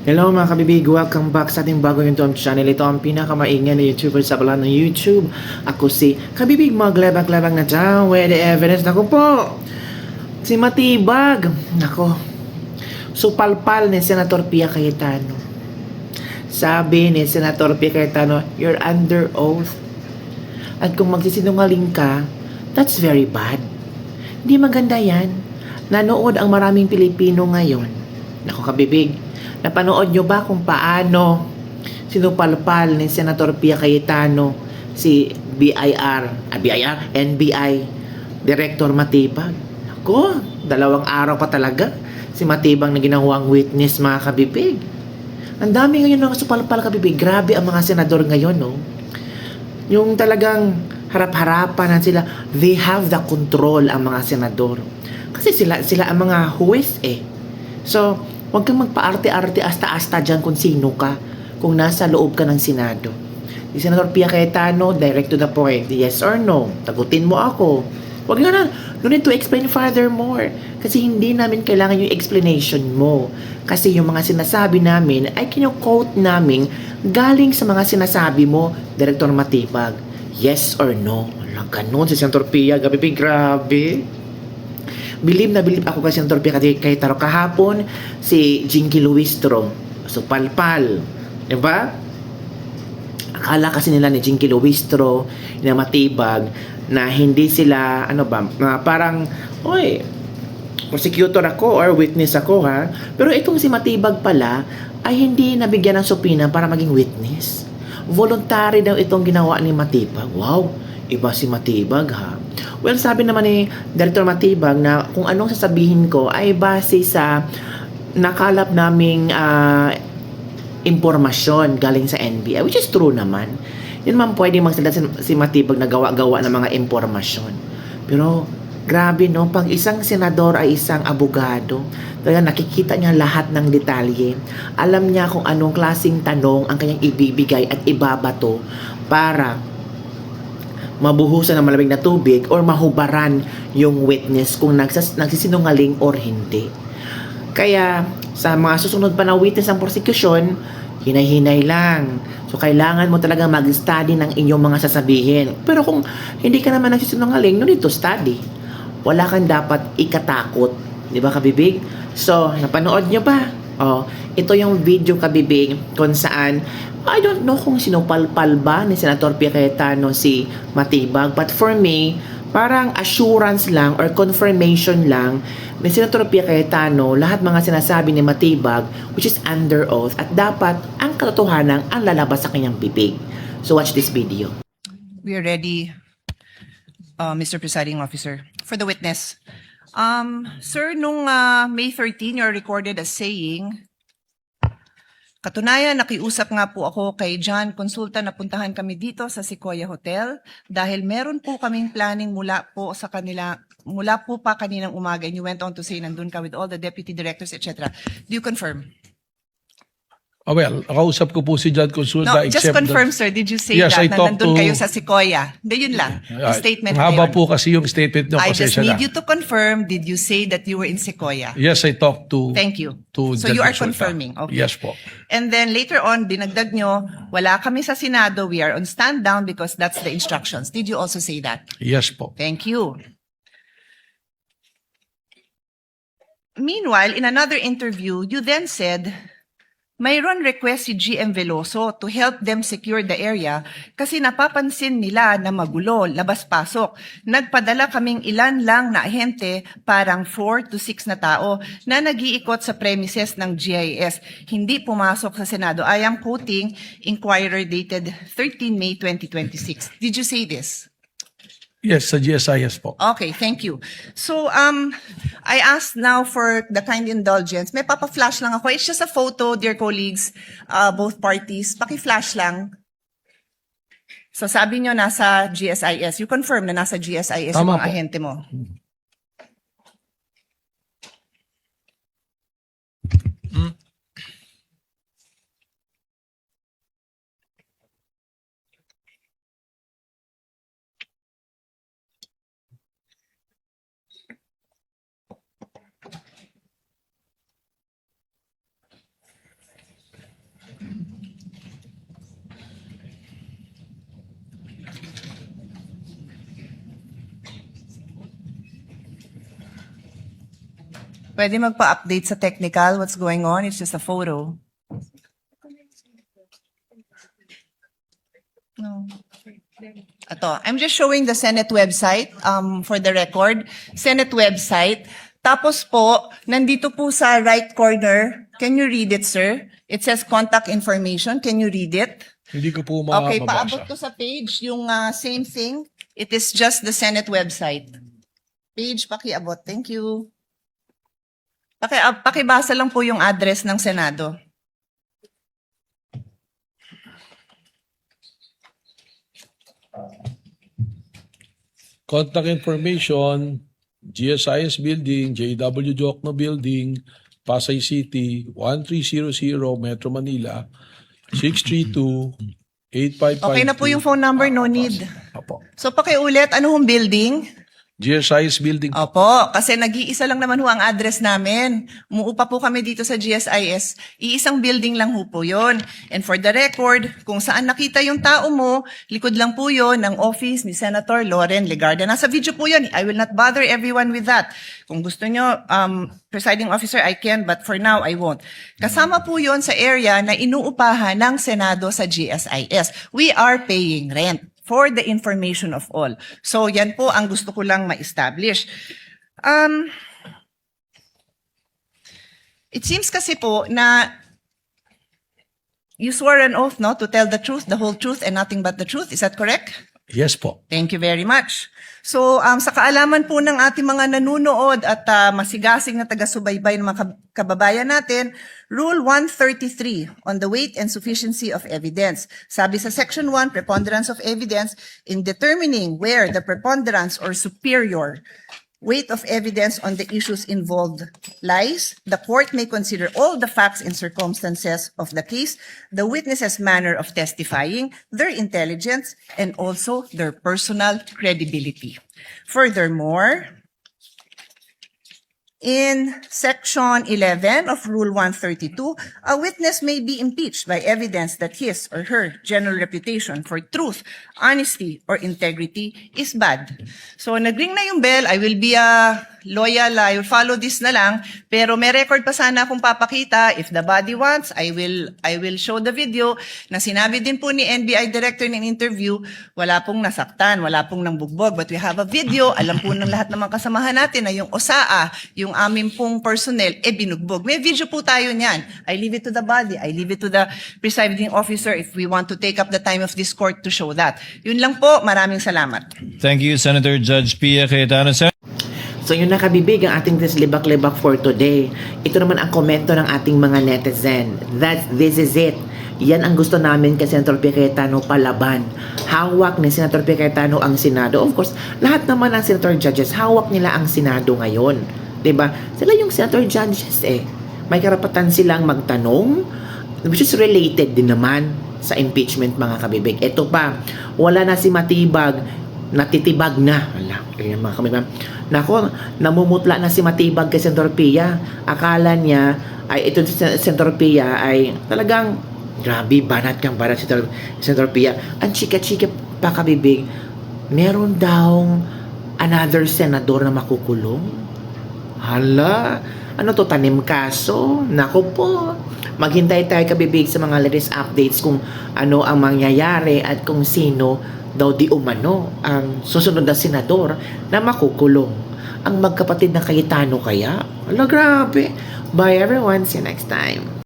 Hello mga kabibig, welcome back sa ating bagong YouTube channel. Ito ang pinakamaingay na YouTuber sa balat ng YouTube. Ako si Kabibig, maglabag-labag na dyan with the evidence. Naku po, si Matibag. Nako, supalpal ni Senator Pia Cayetano. Sabi ni Senator Pia Cayetano, you're under oath. At kung magsisinungaling ka, that's very bad. Hindi maganda yan. Nanood ang maraming Pilipino ngayon. Nako kabibig, napanood nyo ba kung paano sinupalpal ni Senator Pia Cayetano si NBI Director Matibag? Ako, 2 araw pa talaga si Matibag na ginawang witness mga kabibig. Ang dami ngayon ng supalpal kabibig. Grabe ang mga senador ngayon, no? Yung talagang harap-harapan sila, they have the control ang mga senador. Kasi sila ang mga huwes eh. So, huwag kang magpa-arte-arte asta-asta dyan kung sino ka, kung nasa loob ka ng Senado. Si Senator Pia Cayetano, direct to the point, yes or no, tagutin mo ako. Huwag na, no need to explain furthermore. Kasi hindi namin kailangan yung explanation mo. Kasi yung mga sinasabi namin ay kino-quote namin galing sa mga sinasabi mo, Director Matibag. Yes or no. Walang ganun si Senator Pia, grabe. Bilib na bilib ako kay Senator Pia Cayetano kahapon si Jinky Luistro. So palpal. Diba? Akala kasi nila ni Jinky Luistro na Matibag na hindi sila na parang oy, prosecutor ako or witness ako ha. Pero itong si Matibag pala ay hindi nabigyan ng supina para maging witness. Voluntary daw itong ginawa ni Matibag. Wow, iba si Matibag ha. Well, sabi naman ni Director Matibag na kung anong sasabihin ko ay base sa nakalap naming impormasyon galing sa NBI, which is true naman. Yun man pwede magsalita si Matibag na gawa-gawa ng mga impormasyon. Pero grabe no, pag isang senador ay isang abogado, talaga nakikita niya lahat ng detalye. Alam niya kung anong klaseng tanong ang kanyang ibibigay at ibabato para mabuhusan ng malamig na tubig or mahubaran yung witness kung nagsisinungaling or hindi. Kaya sa mga susunod pa na witness ng prosecution, hinay-hinay lang. So kailangan mo talaga mag-study ng inyong mga sasabihin. Pero kung hindi ka naman nagsisinungaling, no need to study. Wala kang dapat ikatakot. Di ba kabibig? So, napanood nyo ba? Oh, ito yung video kabibig kung saan I don't know kung sinupalpal ba ni Senator Pia Cayetano si Matibag, but for me, parang assurance lang or confirmation lang ni Senator Pia Cayetano lahat mga sinasabi ni Matibag which is under oath at dapat ang katotohanan ang lalabas sa kanyang bibig. So watch this video. We are ready, Mr. Presiding Officer, for the witness. Sir, nung May 13, you're recorded as saying, katunayan, nakiusap nga po ako kay John Consulta na puntahan kami dito sa Sequoia Hotel dahil meron po kaming planning mula po pa kaninang umaga, and you went on to say nandun ka with all the deputy directors, etc. Do you confirm? Well, nakausap ko po si John Consulta. No, just confirm, sir. Did you say Yes, that I na talked nandun to- kayo sa Sequoia? Hindi, yun lang. Yung statement na Haba yun. po kasi yung statement niyo. I just pasensya need na. you to confirm, did you say that you were in Sequoia? Yes, I talked to... Thank you. To So John you are Consulta. confirming. Okay. Yes po. And then later on, dinagdag nyo, wala kami sa Senado, we are on stand down because that's the instructions. Did you also say that? Yes po. Thank you. Meanwhile, in another interview, you then said, mayroon request si GM Veloso to help them secure the area kasi napapansin nila na magulo, labas-pasok. Nagpadala kaming ilan lang na ahente, parang 4 to 6 na tao, na nag-iikot sa premises ng GIS. Hindi pumasok sa Senado. I am quoting Inquirer dated 13 May 2026. Did you say this? Yes, sa GSIS po. Okay, thank you. So, I asked now for the kind indulgence. May papa-flash lang ako. It's just a photo, dear colleagues, both parties. Paki-flash lang. So, sabi nyo nasa GSIS. You confirm na nasa GSIS yung Tama mga po. ahente mo. Pwede magpa-update sa technical what's going on. It's just a photo. No. Ito, I'm just showing the Senate website for the record. Senate website. Tapos po, nandito po sa right corner. Can you read it, sir? It says contact information. Can you read it? Hindi ko po Okay, mabasa. paabot ko sa page yung same thing. It is just the Senate website. Page, pakiabot. Thank you. Pakibasa lang po yung address ng Senado. Contact information, GSIS Building, JW Jokno Building, Pasay City, 1300 Metro Manila, 632-8552. Okay na po yung phone number, no need. Opo. So pakiulit, ano hong building? GSIS Building. Opo, kasi nag-iisa lang naman ho ang address namin. Umuupa po kami dito sa GSIS. Iisang building lang ho po yun. And for the record, kung saan nakita yung tao mo, likod lang po yun ng office ni Senator Loren Legarda. Nasa video po yun. I will not bother everyone with that. Kung gusto nyo, presiding officer, I can, but for now, I won't. Kasama po yun sa area na inuupahan ng Senado sa GSIS. We are paying rent for the information of all. So, yan po ang gusto ko lang ma-establish. It seems kasi po na you swore an oath, no, to tell the truth, the whole truth, and nothing but the truth. Is that correct? Yes po. Thank you very much. So, sa kaalaman po ng ating mga nanunood at masigasig na taga-subaybay ng mga kababayan natin, Rule 133 on the weight and sufficiency of evidence. Sabi sa Section 1, preponderance of evidence, in determining where the preponderance or superior weight of evidence on the issues involved lies, the court may consider all the facts and circumstances of the case, the witness's manner of testifying, their intelligence, and also their personal credibility. Furthermore, in Section 11 of Rule 132, a witness may be impeached by evidence that his or her general reputation for truth, honesty, or integrity is bad. So, nagring na yung bell. I will be loyal. I will follow this na lang. Pero may record pa sana akong papakita. If the body wants, I will show the video na sinabi din po ni NBI Director in interview, wala pong nasaktan, wala pong nangbugbog. But we have a video. Alam po ng lahat ng mga kasamahan natin na yung OSAA, yung aming pong personnel, binugbog. May video po tayo niyan. I leave it to the body. I leave it to the presiding officer if we want to take up the time of this court to show that. Yun lang po. Maraming salamat. Thank you, Senator Judge Pia Cayetano. So yun na kabibig ang ating libak-libak for today. Ito naman ang komento ng ating mga netizen. This is it. Yan ang gusto namin kay Senator Pia Cayetano palaban. Hawak ni Senator Pia Cayetano ang Senado. Of course, lahat naman ng Senator Judges, hawak nila ang Senado ngayon. 'Di ba? Sila yung Senator Judges eh. May karapatan silang magtanong, which is related din naman sa impeachment mga kabibig. Ito pa, wala na si Matibag, natitibag na. Wala, ganyan mga kabibig. Nako, namumutla na si Matibag kay Senator Pia. Akala niya ay ito si Senator Pia ay talagang grabe, banat kang banat si Senator Pia. Ang chika-chika pa kabibig, meron daw another senador na makukulong. Hala, ano to, tanim kaso? Nako po, maghintay tayo kabibig sa mga latest updates kung ano ang mangyayari at kung sino daw di umano ang susunod na senador na makukulong. Ang magkapatid na Cayetano kaya? Hala, grabe. Bye everyone, see you next time.